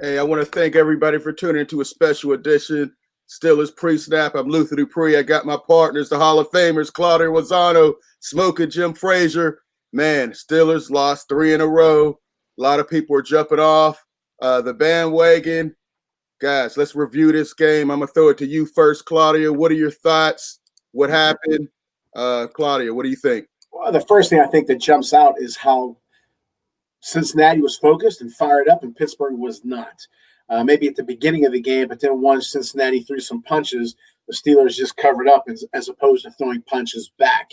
Hey, I want to thank everybody for tuning into a special edition. Steelers pre-snap. I'm Luther Dupree. I got my partners, the Hall of Famers, Claudio Wazano, Smokin, Jim Frazier. Man, Steelers lost 3 in a row. A lot of people are jumping off the bandwagon. Guys, let's review this game. I'm going to throw it to you first, Claudio. What are your thoughts? What happened? Claudio, what do you think? Well, the first thing I think that jumps out is how Cincinnati was focused and fired up, and Pittsburgh was not. Maybe at the beginning of the game, but then once Cincinnati threw some punches, the Steelers just covered up as opposed to throwing punches back.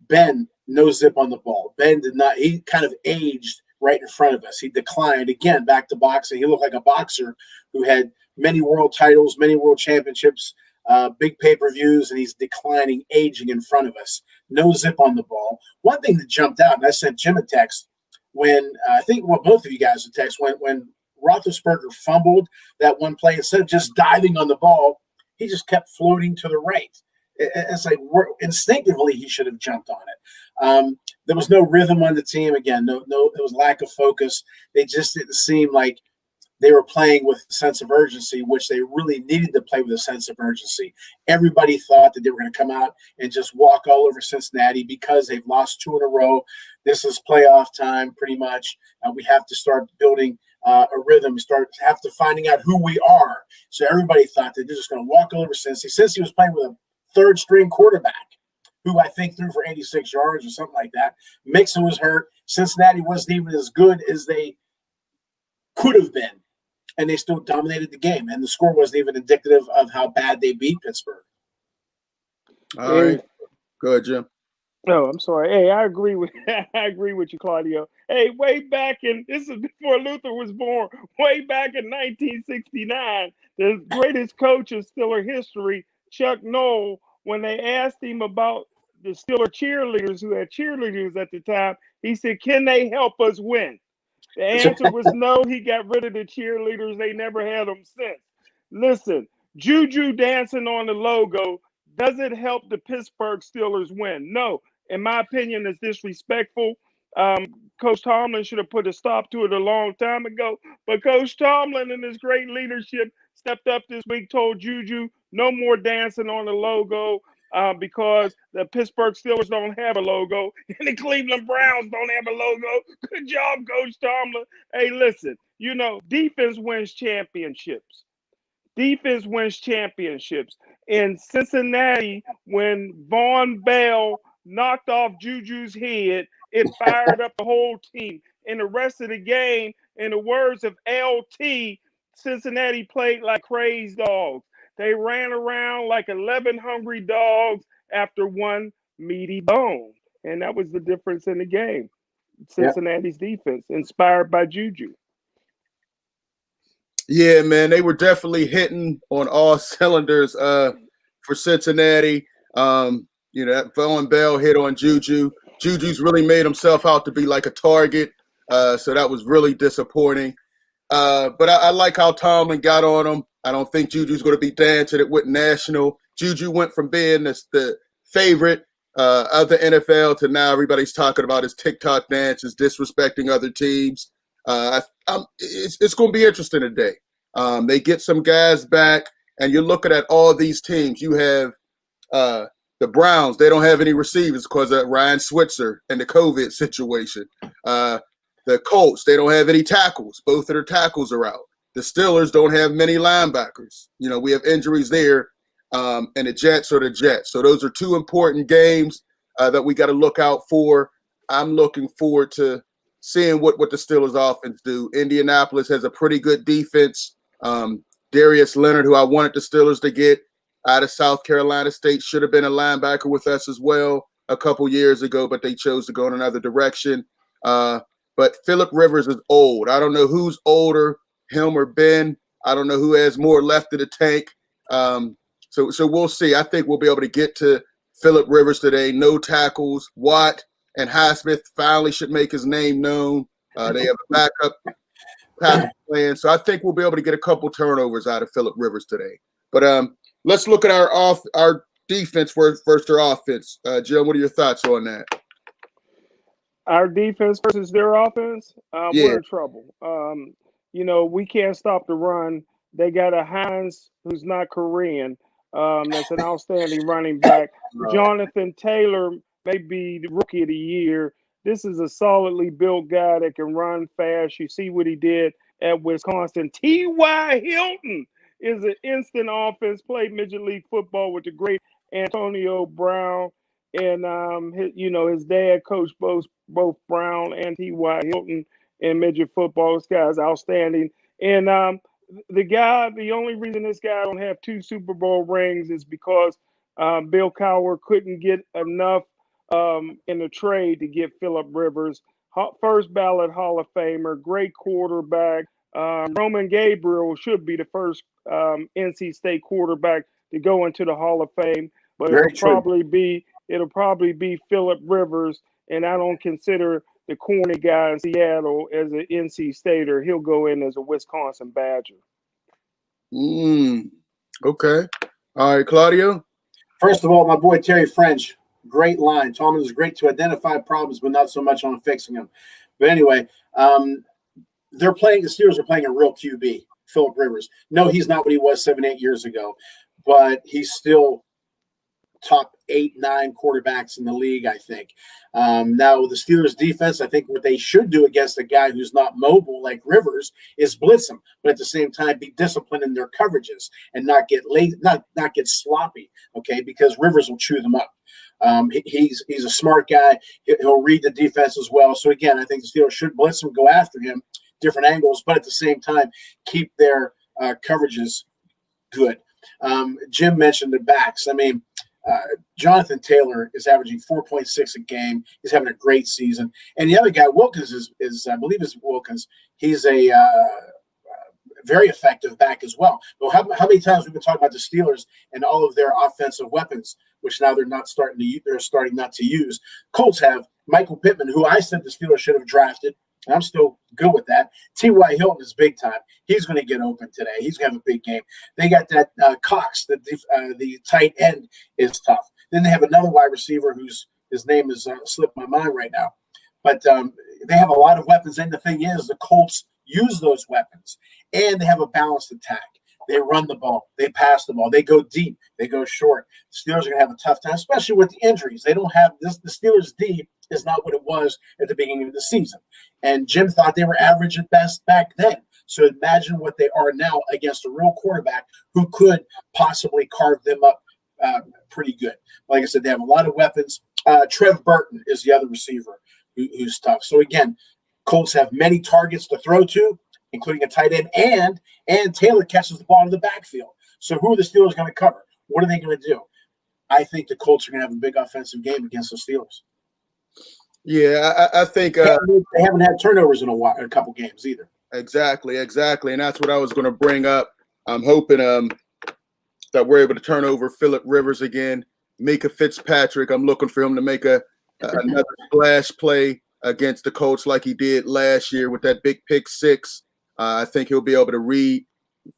Ben, no zip on the ball. Ben did not, he kind of aged right in front of us. He declined again back to boxing. He looked like a boxer who had many world titles, many world championships, big pay-per-views, and he's declining, aging in front of us. No zip on the ball. One thing that jumped out, and I sent Jim a text when I think both of you guys a text when Roethlisberger fumbled that one play, instead of just diving on the ball, he just kept floating to the right. It's like instinctively he should have jumped on it. There was no rhythm on the team. Again, no, it was lack of focus. They just didn't seem like they were playing with a sense of urgency, which they really needed to play with a sense of urgency. Everybody thought that they were going to come out and just walk all over Cincinnati because they've lost 2 in a row. This is playoff time, pretty much. We have to start building a rhythm, have to finding out who we are. So everybody thought that they're just going to walk all over Cincy. Cincy was playing with a third-string quarterback who I think threw for 86 yards or something like that. Mixon was hurt. Cincinnati wasn't even as good as they could have been, and they still dominated the game. And the score wasn't even indicative of how bad they beat Pittsburgh. All right. Go ahead, Jim. No, I'm sorry. Hey, I agree with you, Claudio. Hey, way back this is before Luther was born, way back in 1969, the greatest coach in Steeler history, Chuck Noll, when they asked him about the Steeler cheerleaders who had cheerleaders at the time, he said, "Can they help us win?" The answer was no. He got rid of the cheerleaders. They never had them since. Listen, Juju dancing on the logo doesn't help the Pittsburgh Steelers win. No, in my opinion, it's disrespectful. Coach Tomlin should have put a stop to it a long time ago. But Coach Tomlin and his great leadership stepped up this week, told Juju no more dancing on the logo because the Pittsburgh Steelers don't have a logo and the Cleveland Browns don't have a logo. Good job, Coach Tomlin. Hey, listen, defense wins championships. Defense wins championships. In Cincinnati, when Von Bell knocked off Juju's head, it fired up the whole team. In the rest of the game, in the words of LT, Cincinnati played like crazed dogs. They ran around like 11 hungry dogs after one meaty bone. And that was the difference in the game. Cincinnati's defense, inspired by Juju. Yeah, man, they were definitely hitting on all cylinders for Cincinnati. That Von Bell hit on Juju. Juju's really made himself out to be like a target, so that was really disappointing. But I like how Tomlin got on him. I don't think Juju's going to be dancing it with National. Juju went from being the favorite of the NFL to now everybody's talking about his TikTok dances, disrespecting other teams. It's going to be interesting today. They get some guys back, and you're looking at all these teams. You have the Browns. They don't have any receivers because of Ryan Switzer and the COVID situation. The Colts, they don't have any tackles. Both of their tackles are out. The Steelers don't have many linebackers. We have injuries there, and the Jets are the Jets. So those are 2 important games that we got to look out for. I'm looking forward to seeing what the Steelers offense do. Indianapolis has a pretty good defense. Darius Leonard, who I wanted the Steelers to get out of South Carolina State, should have been a linebacker with us as well a couple years ago, but they chose to go in another direction. But Phillip Rivers is old. I don't know who's older, him or Ben. I don't know who has more left in the tank. So we'll see. I think we'll be able to get to Phillip Rivers today. No tackles. Watt and Highsmith finally should make his name known. They have a backup plan. So I think we'll be able to get a couple turnovers out of Phillip Rivers today. But let's look at our defense versus their offense. Jim, what are your thoughts on that? Our defense versus their offense, we're in trouble. we can't stop the run. They got a Hines who's not Korean. That's an outstanding running back. Jonathan Taylor may be the rookie of the year. This is a solidly built guy that can run fast. You see what he did at Wisconsin. T.Y. Hilton is an instant offense, played Major League Football with the great Antonio Brown. And, his dad coached both Brown and T.Y. Hilton in midget football. This guy's outstanding. And the only reason this guy don't have 2 Super Bowl rings is because Bill Cowher couldn't get enough in the trade to get Phillip Rivers, first ballot Hall of Famer, great quarterback. Roman Gabriel should be the first NC State quarterback to go into the Hall of Fame, but it'll probably be Phillip Rivers, and I don't consider the corny guy in Seattle as an NC Stater. He'll go in as a Wisconsin Badger. Okay. All right, Claudio. First of all, my boy Terry French, great line. Tomlin is great to identify problems, but not so much on fixing them. But anyway, the Steelers are playing a real QB, Phillip Rivers. No, he's not what he was 7-8 years ago, but he's still top 8-9 quarterbacks in the league, I think. Now, the Steelers defense, I think what they should do against a guy who's not mobile like Rivers is blitz him, but at the same time be disciplined in their coverages and not get late, not get sloppy, okay, because Rivers will chew them up. He's a smart guy. He'll read the defense as well. So, again, I think the Steelers should blitz him, go after him, different angles, but at the same time keep their coverages good. Jim mentioned the backs. I mean, Jonathan Taylor is averaging 4.6 a game. He's having a great season. And the other guy, Wilkins, is I believe is Wilkins. He's a very effective back as well. But how many times we've been talking about the Steelers and all of their offensive weapons, which now they're starting not to use. Colts have Michael Pittman, who I said the Steelers should have drafted. And I'm still good with that. T.Y. Hilton is big time. He's going to get open today. He's going to have a big game. They got that Cox, the tight end is tough. Then they have another wide receiver his name is slipped my mind right now. But they have a lot of weapons. And the thing is, the Colts use those weapons. And they have a balanced attack. They run the ball. They pass the ball. They go deep. They go short. The Steelers are going to have a tough time, especially with the injuries. They don't have this. The Steelers' D is not what it was at the beginning of the season. And Jim thought they were average at best back then. So imagine what they are now against a real quarterback who could possibly carve them up pretty good. Like I said, they have a lot of weapons. Trev Burton is the other receiver who's tough. So, again, Colts have many targets to throw to, including a tight end, and Taylor catches the ball in the backfield. So who are the Steelers going to cover? What are they going to do? I think the Colts are going to have a big offensive game against the Steelers. Yeah, I think they haven't had turnovers in a couple games either. Exactly, and that's what I was going to bring up. I'm hoping that we're able to turn over Phillip Rivers again. Mika Fitzpatrick, I'm looking for him to make another splash play against the Colts like he did last year with that big pick six. I think he'll be able to read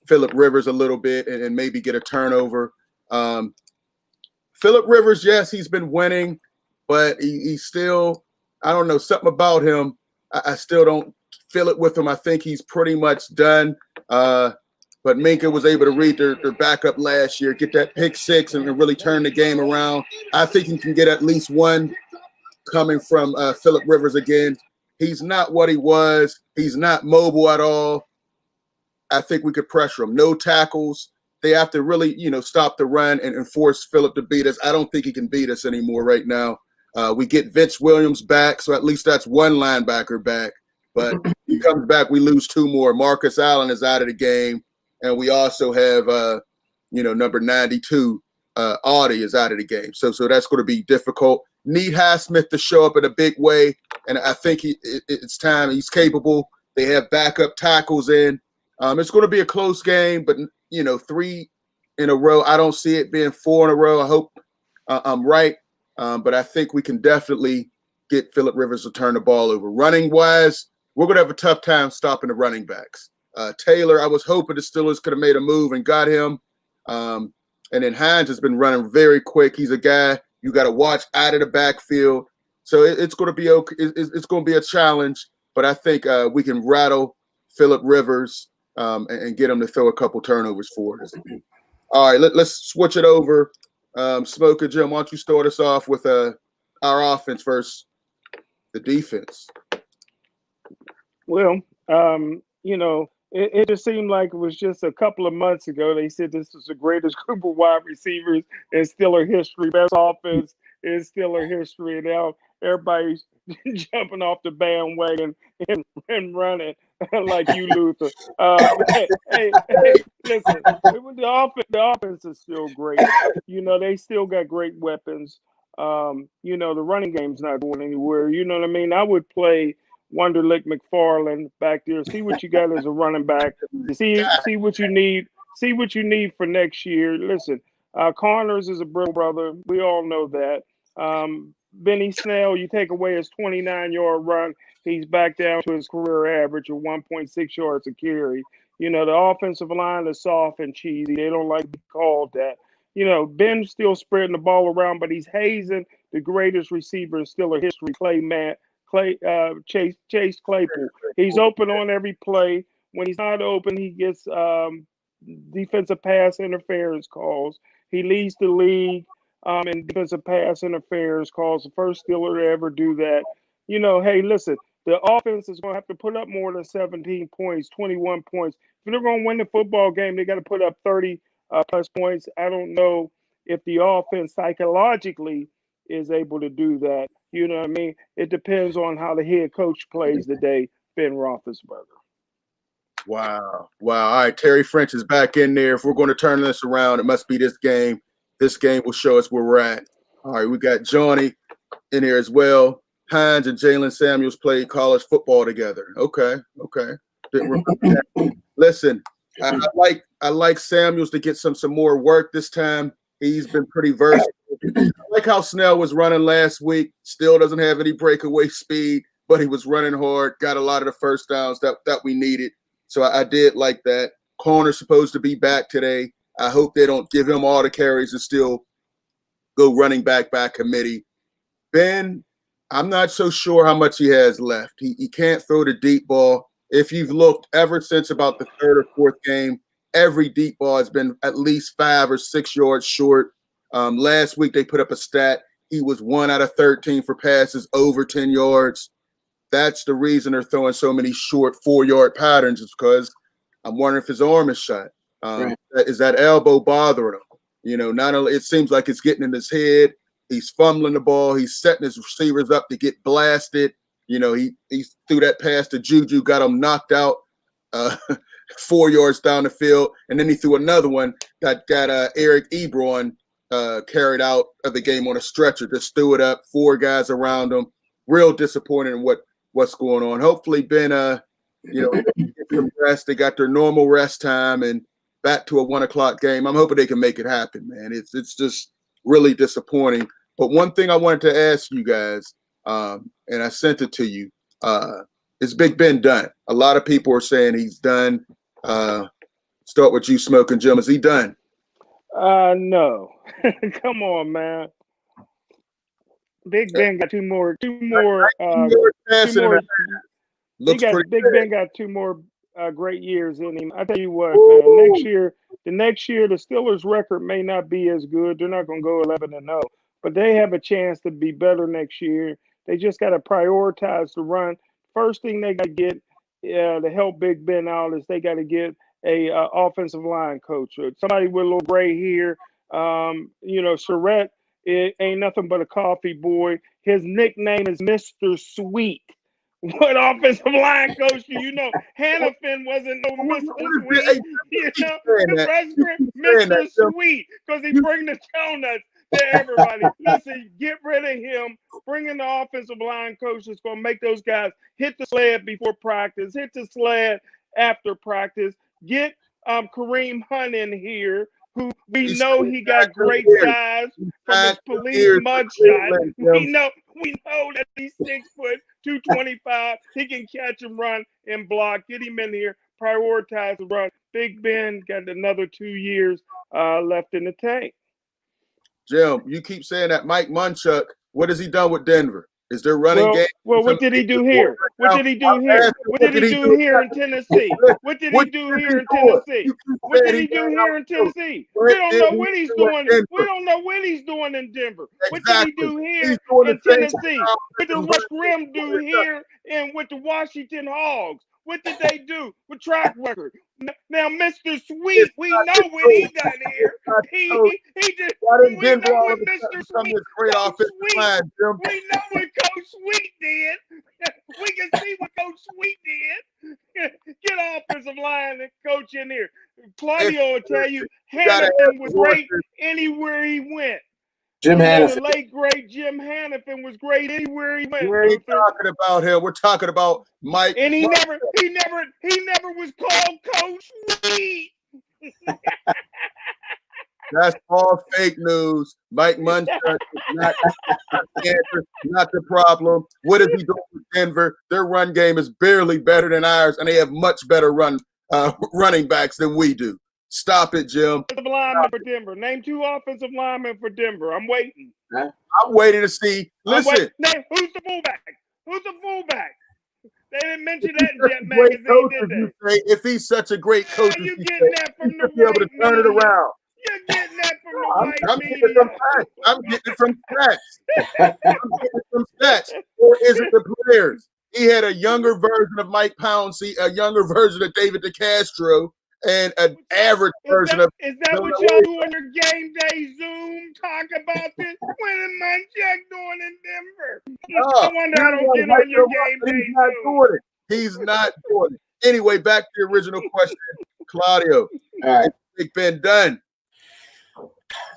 Phillip Rivers a little bit and maybe get a turnover. Phillip Rivers, yes, he's been winning, but he's still, I don't know, something about him. I still don't feel it with him. I think he's pretty much done. But Minka was able to read their backup last year, get that pick six, and really turn the game around. I think he can get at least one coming from Phillip Rivers again. He's not what he was. He's not mobile at all. I think we could pressure him. No tackles. They have to really, stop the run and force Phillip to beat us. I don't think he can beat us anymore right now. We get Vince Williams back, so at least that's one linebacker back. But he comes back, we lose two more. Marcus Allen is out of the game. And we also have, number 92, Audie is out of the game. So that's going to be difficult. Need Highsmith to show up in a big way. And I think it's time. He's capable. They have backup tackles in. It's going to be a close game, but, 3 in a row. I don't see it being 4 in a row. I hope I'm right. But I think we can definitely get Phillip Rivers to turn the ball over. Running-wise, we're going to have a tough time stopping the running backs. Taylor, I was hoping the Steelers could have made a move and got him. And then Hines has been running very quick. He's a guy you got to watch out of the backfield. So it's going to be okay. It's going to be a challenge, but I think we can rattle Phillip Rivers, and get him to throw a couple turnovers for us. All right, let's switch it over. Smokin, Jim, why don't you start us off with our offense versus the defense? Well, it just seemed like it was just a couple of months ago. They said this was the greatest group of wide receivers in Steeler history, best offense in Steeler history. And now everybody's jumping off the bandwagon and running like you, Luther. Hey, listen, the offense is still great. They still got great weapons. The running game's not going anywhere. You know what I mean? I would play Wonderlick McFarland back there. See what you got as a running back. See what you need. See what you need for next year. Listen, Connors is a brilliant brother. We all know that. Benny Snell, you take away his 29-yard run, he's back down to his career average of 1.6 yards a carry. The offensive line is soft and cheesy. They don't like to be called that. Ben's still spreading the ball around, but he's hazing the greatest receiver in Steeler history, Chase Claypool. He's open on every play. When he's not open, he gets defensive pass interference calls. He leads the league in defensive pass interference calls. The first Steeler to ever do that. Hey, listen, the offense is going to have to put up more than 17 points, 21 points. If they're going to win the football game, they got to put up 30 plus points. I don't know if the offense psychologically is able to do that. You know what I mean? It depends on how the head coach plays today, Ben Roethlisberger. Wow. All right, Terry French is back in there. If we're going to turn this around, it must be this game. This game will show us where we're at. All right, we got Johnny in here as well. Hines and Jalen Samuels played college football together. Okay. Listen, I like Samuels to get some more work this time. He's been pretty versatile. I like how Snell was running last week. Still doesn't have any breakaway speed, but he was running hard, got a lot of the first downs that we needed. So I did like that. Corner's supposed to be back today. I hope they don't give him all the carries and still go running back by committee. Ben, I'm not so sure how much he has left. He can't throw the deep ball. If you've looked ever since about the third or fourth game, every deep ball has been at least 5 or 6 yards short. Last week they put up a stat. He was 1 out of 13 for passes over 10 yards. That's the reason they're throwing so many short 4-yard patterns, is because I'm wondering if his arm is shot. Right. Is that elbow bothering him? Not only it seems like it's getting in his head. He's fumbling the ball. He's setting his receivers up to get blasted. He threw that pass to Juju, got him knocked out 4 yards down the field, and then he threw another one that got Eric Ebron carried out of the game on a stretcher. Just threw it up, 4 guys around him. Real disappointed in what's going on. Hopefully Ben get some rest. They got their normal rest time and back to a 1 o'clock game. I'm hoping they can make it happen, man. It's just really disappointing. But one thing I wanted to ask you guys, and I sent it to you, is Big Ben done? A lot of people are saying he's done. Start with you, Smokin, Jim. Is he done? No. Come on, man. Big Ben got two more. Big Ben got 2 more great years in him. I tell you what, man. Next year, the Steelers' record may not be as good. They're not going to go 11-0, but they have a chance to be better next year. They just got to prioritize the run. First thing they got to get to help Big Ben out is they got to get a offensive line coach, somebody with a little gray hair. Surratt, it ain't nothing but a coffee boy. His nickname is Mr. Sweet. What offensive line coach do you know? Hannafin wasn't no Mr. Sweet. Mr. Sweet, because he bring the donuts to everybody. Listen, get rid of him. Bring in the offensive line coach that's going to make those guys hit the sled before practice, hit the sled after practice. Get Kareem Hunt in here, who we know he got great size from his police mugshot. We know that he's 6 foot, 225. He can catch and run and block. Get him in here. Prioritize the run. Big Ben got another 2 years left in the tank. Jim, you keep saying that Mike Munchak. What has he done with Denver? Is their running game? Well, what did he do here? What did he do here? What did he do here in Tennessee? What did he do here in Tennessee? What did he do here in Tennessee? We don't know what he's doing. We don't know what he's doing in Denver. What did he do here in Tennessee? What did Rick Grimm do here and with the Washington Hogs? What did they do with track record? Now, Mr. Sweet, we know what he done here. He did. We know what Mr. Sweet. Great offensive line, Jim. We know what Coach Sweet did. We can see what Coach Sweet did. Get offensive line and coach in here. Claudio will tell you Hannafin was great anywhere he went. Jim Hannafin. The late great Jim Hannafin was great anywhere he went. We ain't talking about him. We're talking about Mike. And he never was called Coach Sweet. That's all fake news. Mike Munchak is not the answer, not the problem. What is he doing with Denver? Their run game is barely better than ours, and they have much better running backs than we do. Stop it, Jim. Offensive lineman for Denver. Name 2 offensive linemen for Denver. I'm waiting. I'm waiting to see. Listen. Who's the fullback? Who's the fullback? They didn't mention that in Jet Magazine, did they? If he's such a great coach, you getting that from the be able to turn it around. You're getting that from the white I'm media. I'm getting it from stats. Or is it the players? He had a younger version of Mike Pouncey, a younger version of David DeCastro, and an average version of. Is that what y'all do on your game day Zoom? Talk about this? What is Munchak doing in Denver? I wonder I don't get on your game day Zoom. He's not doing it. Anyway, back to the original question, Claudio. All right. Big Ben done.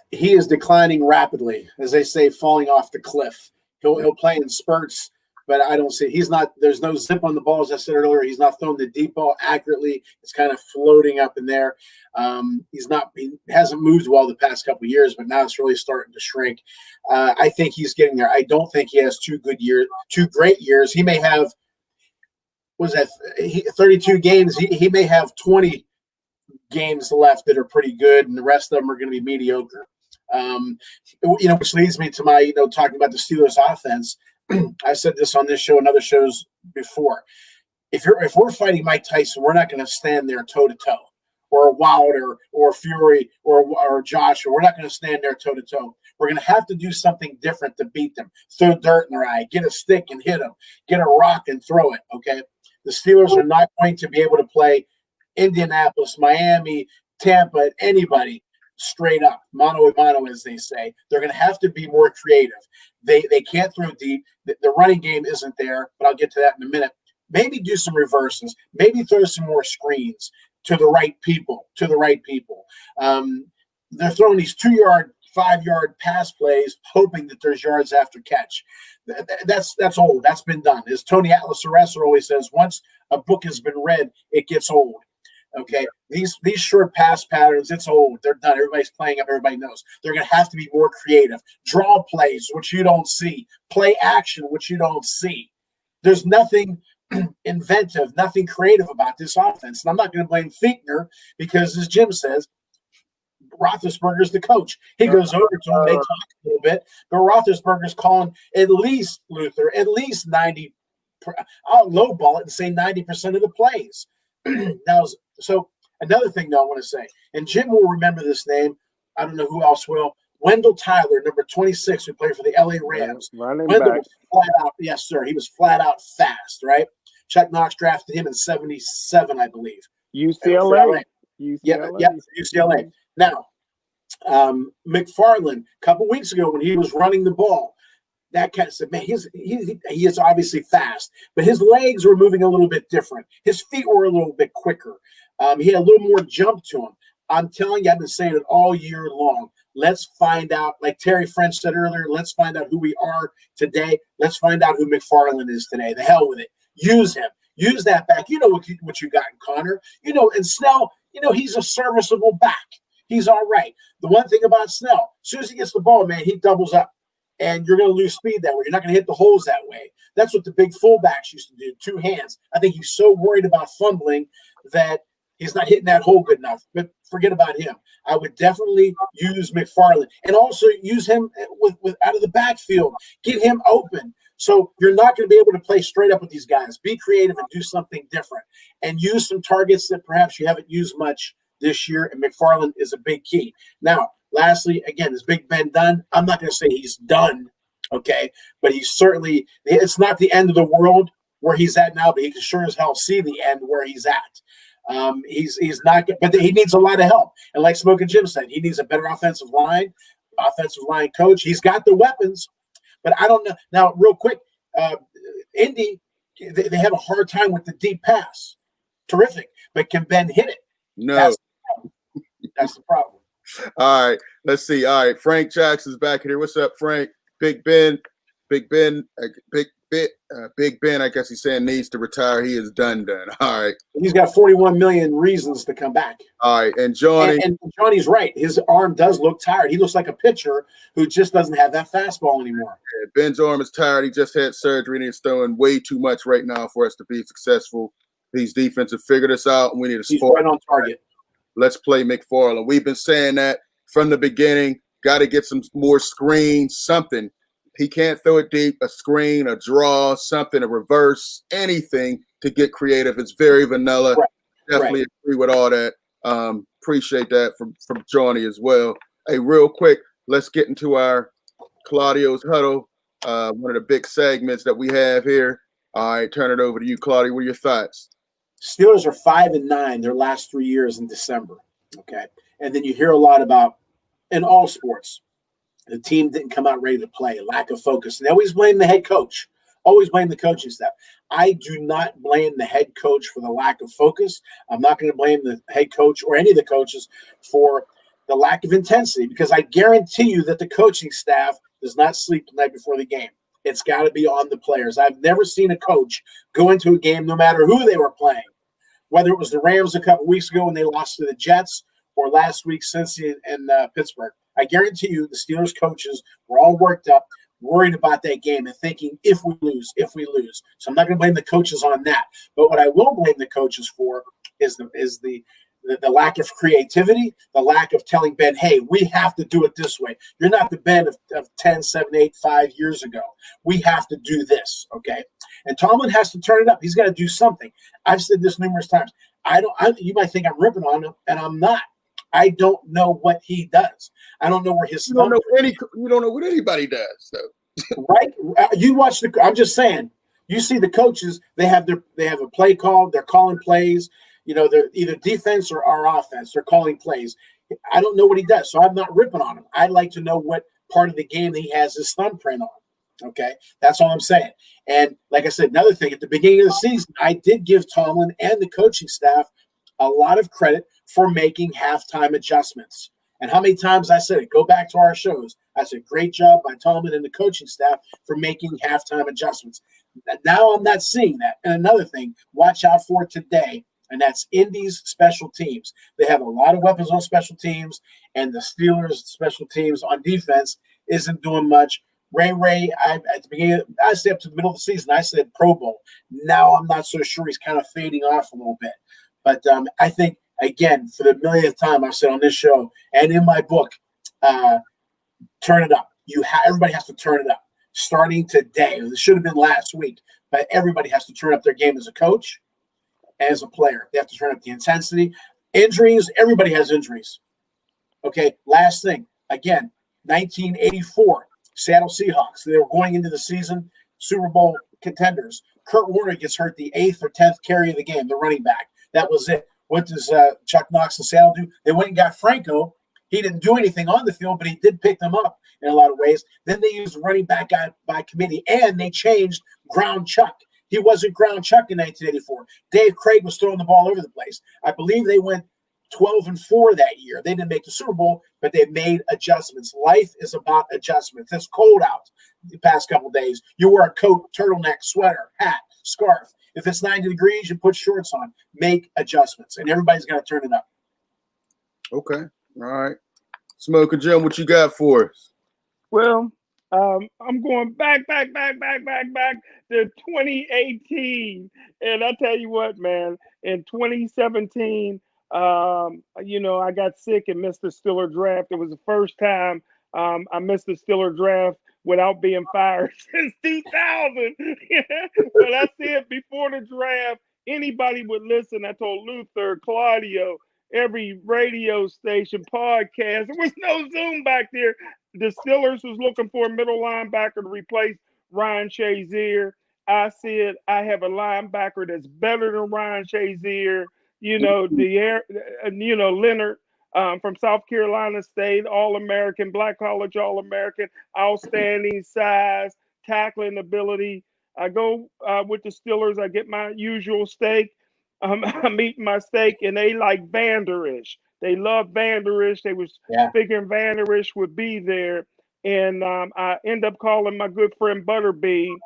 He is declining rapidly, as they say, falling off the cliff. He'll play in spurts, but I don't see. He's not. There's no zip on the ball, as I said earlier. He's not throwing the deep ball accurately. It's kind of floating up in there. He's not. He hasn't moved well the past couple of years, but now it's really starting to shrink. I think he's getting there. I don't think he has 2 great years. He may have. Was that 32 games? He may have 20 games left that are pretty good, and the rest of them are going to be mediocre. Which leads me to my, talking about the Steelers offense. I said this on this show and other shows before. If we're fighting Mike Tyson, we're not going to stand there toe to toe, or Wilder, or Fury, or Joshua. We're not going to stand there toe to toe. We're going to have to do something different to beat them. Throw dirt in their eye, get a stick and hit them, get a rock and throw it. Okay, the Steelers are not going to be able to play Indianapolis, Miami, Tampa, anybody straight up, mano a mano, as they say. They're going to have to be more creative. They can't throw deep. The running game isn't there, but I'll get to that in a minute. Maybe do some reverses. Maybe throw some more screens to the right people. They're throwing these 2-yard, 5-yard pass plays, hoping that there's yards after catch. That's old. That's been done. As Tony Atlas-Arrester always says, once a book has been read, it gets old. Okay, these short pass patterns, it's old. They're done. Everybody's playing them. Everybody knows. They're going to have to be more creative. Draw plays, which you don't see. Play action, which you don't see. There's nothing inventive, nothing creative about this offense. And I'm not going to blame Fichtner because, as Jim says, Roethlisberger's the coach. He goes over to him. They talk a little bit. But Roethlisberger's calling at least 90. I'll lowball it and say 90% of the plays. Now, so another thing, though, I want to say, and Jim will remember this name. I don't know who else will. Wendell Tyler, number 26, who played for the LA Rams. Running Wendell back. was flat out, yes, sir. He was flat out fast, right? Chuck Knox drafted him in 77, I believe. UCLA. UCLA. Now, McFarland, a couple weeks ago when he was running the ball, that kind of said, man, he is obviously fast, but his legs were moving a little bit different. His feet were a little bit quicker. He had a little more jump to him. I'm telling you, I've been saying it all year long. Let's find out, like Terry French said earlier, let's find out who we are today. Let's find out who McFarland is today. The hell with it. Use him. Use that back. You know what you got in Connor. And Snell, he's a serviceable back. He's all right. The one thing about Snell, as soon as he gets the ball, man, he doubles up. And you're going to lose speed that way. You're not going to hit the holes that way. That's what the big fullbacks used to do, 2 hands. I think he's so worried about fumbling that he's not hitting that hole good enough. But forget about him. I would definitely use McFarland and also use him with out of the backfield. Get him open. So you're not going to be able to play straight up with these guys. Be creative and do something different, and use some targets that perhaps you haven't used much this year. And McFarland is a big key. Now, lastly, again, is Big Ben done? I'm not going to say he's done, okay, but he's certainly. It's not the end of the world where he's at now, but he can sure as hell see the end where he's at. He's not, but he needs a lot of help. And like Smokin Jim said, he needs a better offensive line coach. He's got the weapons. But I don't know. Now, real quick, Indy, they have a hard time with the deep pass. Terrific. But can Ben hit it? No. That's the problem. All right. Let's see. All right. Frank Jackson's back here. What's up, Frank? Big Ben, I guess he's saying needs to retire. He is done. All right. He's got 41 million reasons to come back. All right. And Johnny. And Johnny's right. His arm does look tired. He looks like a pitcher who just doesn't have that fastball anymore. Yeah, Ben's arm is tired. He just had surgery and he's throwing way too much right now for us to be successful. These defenses figure this out and we need a He's sport. right on target. Let's play McFarland. We've been saying that from the beginning. Got to get some more screens, something. He can't throw it deep, a screen, a draw, something, a reverse, anything to get creative. It's very vanilla. Right. Definitely agree with all that. Appreciate that from Johnny as well. Hey, real quick, let's get into our Claudio's Huddle, one of the big segments that we have here. All right, turn it over to you, Claudio. What are your thoughts? Steelers are 5-9 their last 3 years in December. Okay. And then you hear a lot about, in all sports, the team didn't come out ready to play, lack of focus. And they always blame the head coach, always blame the coaching staff. I do not blame the head coach for the lack of focus. I'm not going to blame the head coach or any of the coaches for the lack of intensity, because I guarantee you that the coaching staff does not sleep the night before the game. It's got to be on the players. I've never seen a coach go into a game, no matter who they were playing, whether it was the Rams a couple weeks ago when they lost to the Jets or last week Cincy and Pittsburgh. I guarantee you the Steelers coaches were all worked up, worried about that game and thinking, if we lose. So I'm not going to blame the coaches on that. But what I will blame the coaches for is the lack of creativity, the lack of telling Ben, hey, we have to do it this way. You're not the Ben of 10, 7, 8, 5 years ago. We have to do this, okay? And Tomlin has to turn it up. He's got to do something. I've said this numerous times. You might think I'm ripping on him, and I'm not. I don't know what he does. I don't know where his. You don't know what anybody does, though. Right? You watch I'm just saying. You see the coaches. They have a play call. They're calling plays. You know, they're either defense or offense. They're calling plays. I don't know what he does, so I'm not ripping on him. I'd like to know what part of the game he has his thumbprint on. Okay, that's all I'm saying. And like I said, another thing at the beginning of the season, I did give Tomlin and the coaching staff a lot of credit for making halftime adjustments. And how many times I said it, go back to our shows. I said, great job by Tomlin and the coaching staff for making halftime adjustments. Now I'm not seeing that. And another thing, watch out for today, and that's Indy's special teams. They have a lot of weapons on special teams, and the Steelers' special teams on defense isn't doing much. Ray, at the beginning, I said up to the middle of the season, I said Pro Bowl. Now I'm not so sure. He's kind of fading off a little bit. But I think, again, for the millionth time, I've said on this show and in my book, turn it up. Everybody has to turn it up starting today. It should have been last week, but everybody has to turn up their game as a coach, as a player. They have to turn up the intensity. Injuries, everybody has injuries. Okay, last thing. Again, 1984, Seattle Seahawks. They were going into the season Super Bowl contenders. Kurt Warner gets hurt the 8th or 10th carry of the game, the running back. That was it. What does Chuck Knox and Seattle do? They went and got Franco. He didn't do anything on the field, but he did pick them up in a lot of ways. Then they used running back by committee, and they changed Ground Chuck. He wasn't Ground Chuck in 1984. Dave Craig was throwing the ball over the place. I believe they went 12-4 that year. They didn't make the Super Bowl, but they made adjustments. Life is about adjustments. It's cold out the past couple of days. You wear a coat, turtleneck, sweater, hat, scarf. If it's 90 degrees, you put shorts on. Make adjustments, and everybody's got to turn it up. Okay. All right. Smokin Jim, what you got for us? Well, I'm going back to 2018. And I tell you what, man, in 2017, I got sick and missed the Steeler draft. It was the first time I missed the Steeler draft without being fired since 2000. But I said before the draft, anybody would listen. I told Luther, Claudio, every radio station, podcast. There was no Zoom back there. The Steelers was looking for a middle linebacker to replace Ryan Shazier. I said I have a linebacker that's better than Ryan Shazier. Leonard from South Carolina State, All American, Black College All American, outstanding size, tackling ability. I go with the Steelers. I get my usual steak. I'm eating my steak, and they like Vanderish. They love Vanderish. They was figuring Vanderish would be there, and I end up calling my good friend Butterbean,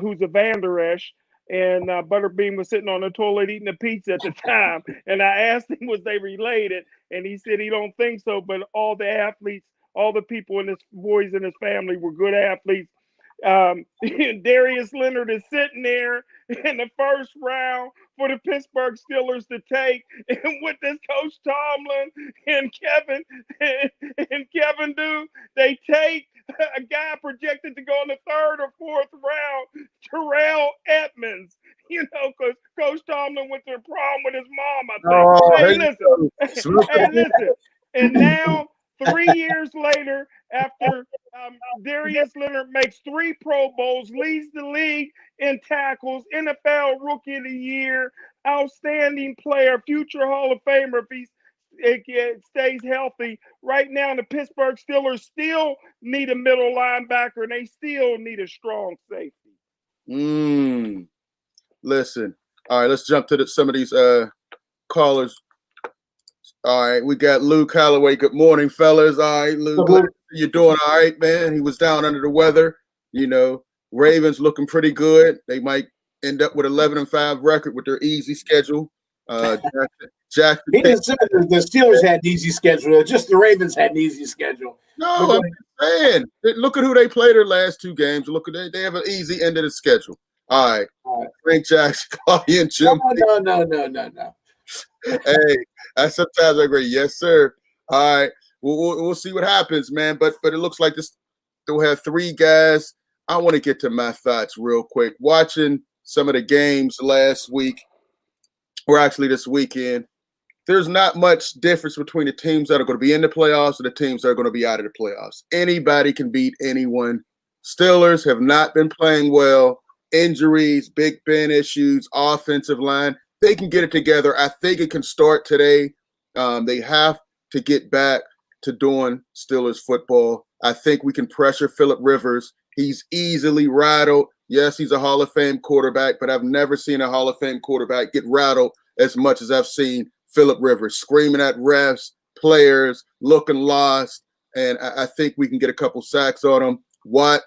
who's a Vanderish. And Butterbean was sitting on the toilet eating a pizza at the time, and I asked him was they related, and he said he don't think so. But all the athletes, all the people in his boys in his family were good athletes. Darius Leonard is sitting there in the first round for the Pittsburgh Steelers to take, and with this Coach Tomlin and Kevin do, they take a guy projected to go in the third or fourth round, Terrell Edmonds. Because Coach Tomlin went to the prom with his mom, I think. Hey, listen. And now, 3 years later, after Darius Leonard makes 3 Pro Bowls, leads the league in tackles, NFL Rookie of the Year, outstanding player, future Hall of Famer if he stays healthy. Right now, the Pittsburgh Steelers still need a middle linebacker, and they still need a strong safety. Listen. All right, let's jump to some of these callers. All right, we got Luke Calloway. Good morning, fellas. All right, Luke, you doing all right, man? He was down under the weather. Ravens looking pretty good. They might end up with 11-5 record with their easy schedule. Jackson. He didn't say the Steelers had an easy schedule. Just the Ravens had an easy schedule. No, I'm saying, look at who they played their last 2 games. Look at they have an easy end of the schedule. All right. Frank Jackson, Claudio, and Jim. No. Hey, sometimes I agree. Yes, sir. All right. We'll see what happens, man. But it looks like they'll have 3 guys. I want to get to my thoughts real quick. Watching some of the games last week, or actually this weekend, there's not much difference between the teams that are going to be in the playoffs and the teams that are going to be out of the playoffs. Anybody can beat anyone. Steelers have not been playing well. Injuries, Big Ben issues, offensive line. They can get it together. I think it can start today. They have to get back to doing Steelers football. I think we can pressure Phillip Rivers. He's easily rattled. Yes, he's a Hall of Fame quarterback, but I've never seen a Hall of Fame quarterback get rattled as much as I've seen Phillip Rivers, screaming at refs, players, looking lost, and I think we can get a couple sacks on him. Watt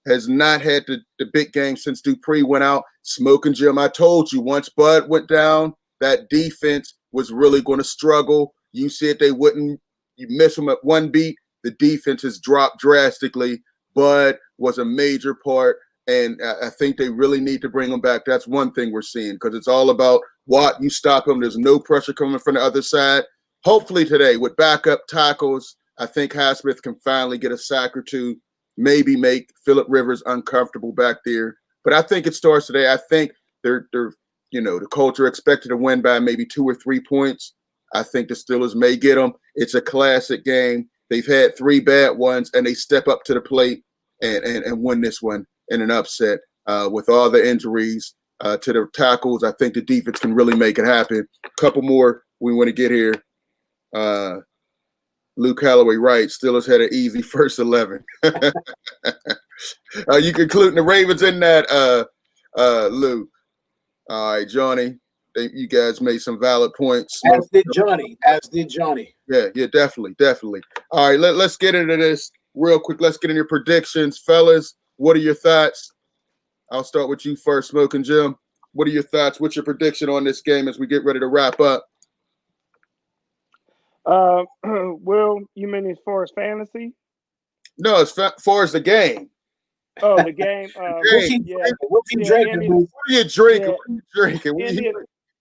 has not had the big game since Dupree went out. Smokin, Jim, I told you, once Bud went down, that defense was really going to struggle. You said they wouldn't. You miss them at one beat, the defense has dropped drastically. Bud was a major part, and I think they really need to bring him back. That's one thing we're seeing, because it's all about Watt. You stop him. There's no pressure coming from the other side. Hopefully today, with backup tackles, I think Highsmith can finally get a sack or 2, maybe make Phillip Rivers uncomfortable back there. But I think it starts today. I think they're the Colts are expected to win by maybe 2 or 3 points. I think the Steelers may get them. It's a classic game. They've had 3 bad ones, and they step up to the plate and win this one in an upset. With all the injuries to the tackles, I think the defense can really make it happen. A couple more we want to get here. Luke Calloway, right. Steelers had an easy first 11. You concluding the Ravens in that, Luke. All right, Johnny. You guys made some valid points. As did Johnny. Yeah, definitely. All right, let's get into this real quick. Let's get into your predictions. Fellas, what are your thoughts? I'll start with you first, Smokin' Jim. What are your thoughts? What's your prediction on this game as we get ready to wrap up? Well, you mean as far as fantasy? No, as far as the game. Oh, the game. What are you drinking?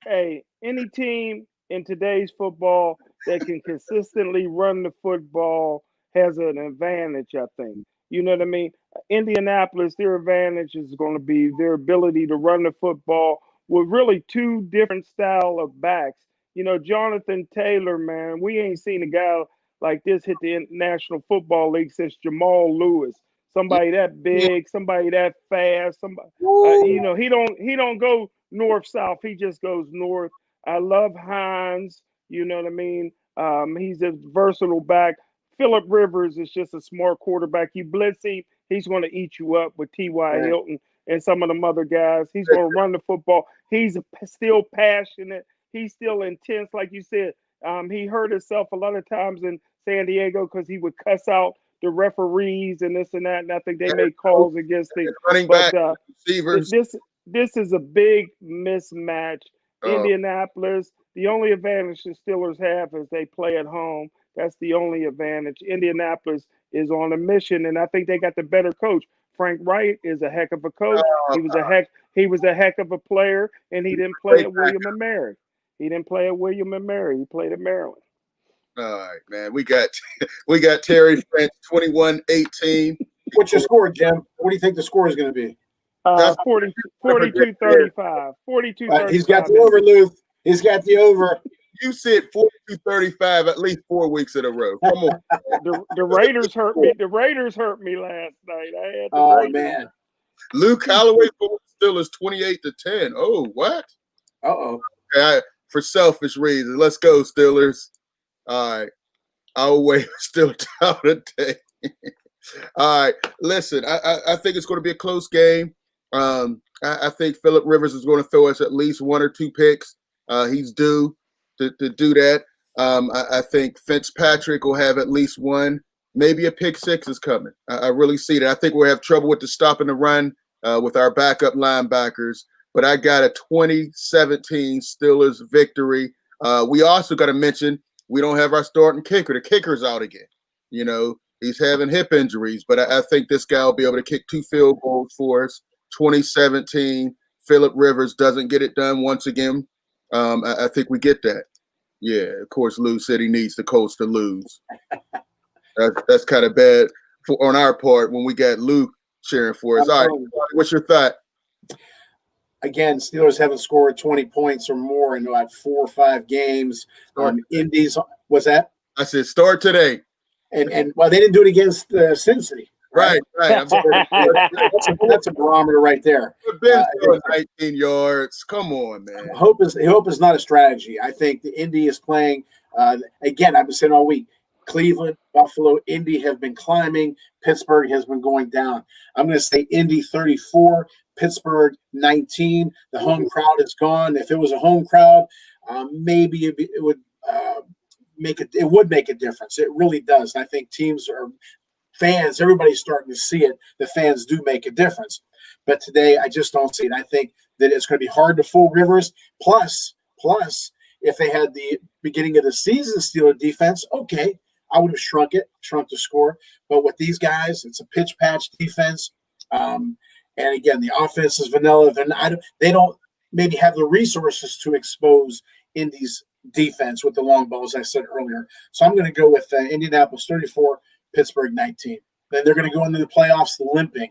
Hey, any team in today's football that can consistently run the football has an advantage, I think. You know what I mean? Indianapolis, their advantage is going to be their ability to run the football with really two different style of backs. Jonathan Taylor, man, we ain't seen a guy like this hit the National Football League since Jamal Lewis. Somebody that big, somebody that fast, somebody he don't go north south. He just goes north. I love Hines. You know what I mean? He's a versatile back. Phillip Rivers is just a smart quarterback. You blitz him, he's going to eat you up with T.Y. Hilton and some of them other guys. He's going to run the football. He's still passionate. He's still intense, like you said. He hurt himself a lot of times in San Diego because he would cuss out the referees and this and that, and I think they made calls against him. Running But back, receivers. this is a big mismatch. Indianapolis, the only advantage the Steelers have is they play at home. That's the only advantage. Indianapolis is on a mission, and I think they got the better coach. Frank Wright is a heck of a coach. He was a heck of a player, and he didn't play at William and Mary. He didn't play at William and Mary. He played at Maryland. All right, man. We got Terry French 21-18. What's your score, Jim? What do you think the score is going to be? 42-35. 42-35. He's got the over, Luth. He's got the over. You said 42-35 at least 4 weeks in a row. Come on. The Raiders hurt me. The Raiders hurt me last night. Man. Luke Callaway for Steelers 28-10. Oh, what? Uh-oh. Okay, for selfish reasons. Let's go, Steelers. All right. Our way is still down today. All right. Listen, I think it's going to be a close game. I think Phillip Rivers is going to throw us at least 1 or 2 picks. He's due to do that. I think Fitzpatrick will have at least 1. Maybe a pick 6 is coming. I really see that. I think we'll have trouble with the stop and the run with our backup linebackers. But I got a 2017 Steelers victory. We also got to mention we don't have our starting kicker. The kicker's out again. He's having hip injuries. But I think this guy will be able to kick 2 field goals for us. 2017, Phillip Rivers doesn't get it done once again. I think we get that. Yeah, of course, Lou said he needs the Colts to lose. That's kind of bad on our part when we got Luke cheering for us. All right, what's your thought? Again, Steelers haven't scored 20 points or more in about 4 or 5 games. Indies, what's that? I said start today. And well, they didn't do it against Cincy. Right. That's a barometer right there. Ben 19 yards. Come on, man. Hope is not a strategy. I think the Indy is playing. Again, I've been saying all week. Cleveland, Buffalo, Indy have been climbing. Pittsburgh has been going down. I'm going to say Indy 34, Pittsburgh 19. The home crowd is gone. If it was a home crowd, maybe it would make it. It would make a difference. It really does. I think fans, everybody's starting to see it. The fans do make a difference. But today, I just don't see it. I think that it's going to be hard to fool Rivers. Plus, if they had the beginning of the season Steelers defense, okay, I would have shrunk the score. But with these guys, it's a pitch patch defense. And again, the offense is vanilla. They don't maybe have the resources to expose Indy's defense with the long ball, as I said earlier. So I'm going to go with Indianapolis 34, Pittsburgh 19. Then they're going to go into the playoffs limping.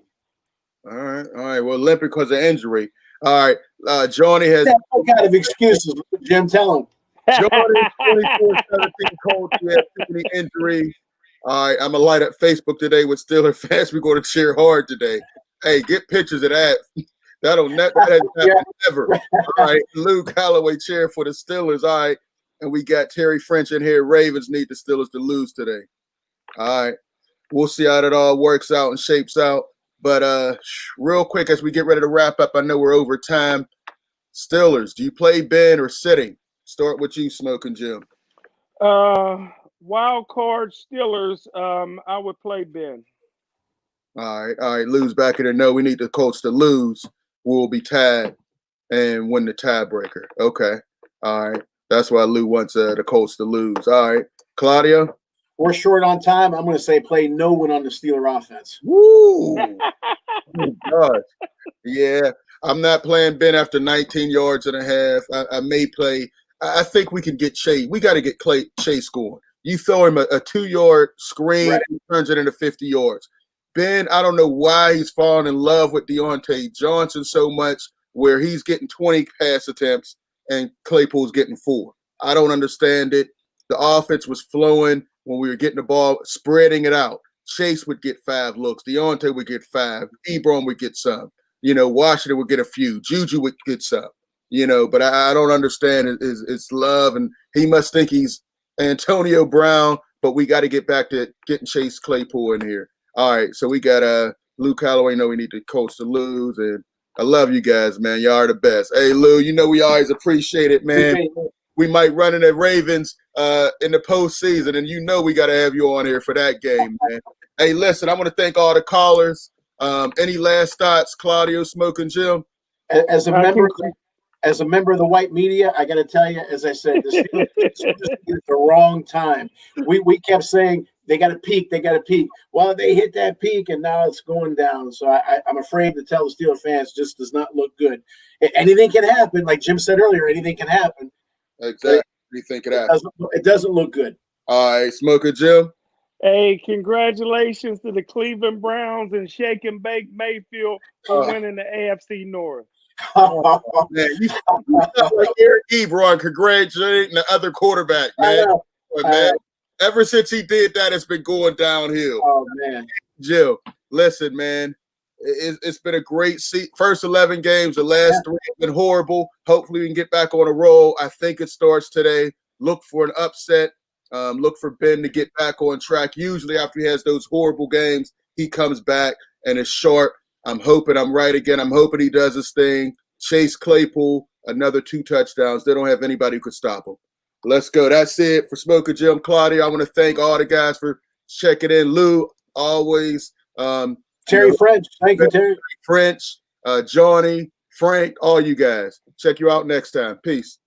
All right. Well, limping because of injury. All right. Johnny has all kind of excuses. Jim, tell him. Johnny 24-17 Colts. He had too many injuries. All right. I'm going to light up Facebook today with Steeler fans. We're going to cheer hard today. Hey, get pictures of that. That hasn't happened ever. All right. Luke Callaway cheering for the Steelers. All right. And we got Terry French in here. Ravens need the Steelers to lose today. All right. We'll see how that all works out and shapes out. But real quick, as we get ready to wrap up, I know we're over time. Steelers, do you play Ben or sitting? Start with you, Smokin' Jim. Wild card Steelers, I would play Ben. All right. Lose back in there. No, we need the Colts to lose. We'll be tied and win the tiebreaker. Okay. All right. That's why Lou wants the Colts to lose. All right. Claudio? We're short on time. I'm going to say play no one on the Steeler offense. Woo! Oh, gosh. Yeah. I'm not playing Ben after 19 yards and a half. I may play. I think we can get Chase. We got to get Chase scoring. You throw him a 2-yard screen, right. He turns it into 50 yards. Ben, I don't know why he's fallen in love with Deontay Johnson so much, where he's getting 20 pass attempts and Claypool's getting 4. I don't understand it. The offense was flowing when we were getting the ball, spreading it out. Chase would get 5 looks. Deontay would get 5. Ebron would get some. Washington would get a few. Juju would get some. But I don't understand his love, and he must think he's Antonio Brown, but we got to get back to getting Chase Claypool in here. All right, so we got Lou Calloway. We need the coach to lose, and I love you guys, man. Y'all are the best. Hey, Lou, we always appreciate it, man. We might run in the Ravens in the postseason, and we got to have you on here for that game, man. Hey, listen, I want to thank all the callers. Any last thoughts, Claudio, Smokin, Jim? As a member of the white media, I got to tell you, as I said, this is the wrong time. We kept saying they got to peak, they got to peak. Well, they hit that peak, and now it's going down. So I'm afraid to tell the Steelers fans, just does not look good. Anything can happen, like Jim said earlier. Anything can happen. Exactly. It doesn't look good. All right, Smoker Jim. Hey, congratulations to the Cleveland Browns and Shake and Bake Mayfield for winning the AFC North. Man, you sound like Eric Ebron congratulating the other quarterback, man. Man. Ever since he did that, it's been going downhill. Oh, man. Jill, listen, man. It's been a great first 11 games. The last 3 have been horrible. Hopefully we can get back on a roll. I think it starts today. Look for an upset. Look for Ben to get back on track. Usually after he has those horrible games, he comes back and is sharp. I'm hoping I'm right again. I'm hoping he does his thing. Chase Claypool, another 2 touchdowns. They don't have anybody who could stop him. Let's go. That's it for Smoker Jim, Claudio. I want to thank all the guys for checking in. Lou, always. Terry French. Thank you, Terry. French, Johnny, Frank, all you guys. Check you out next time. Peace.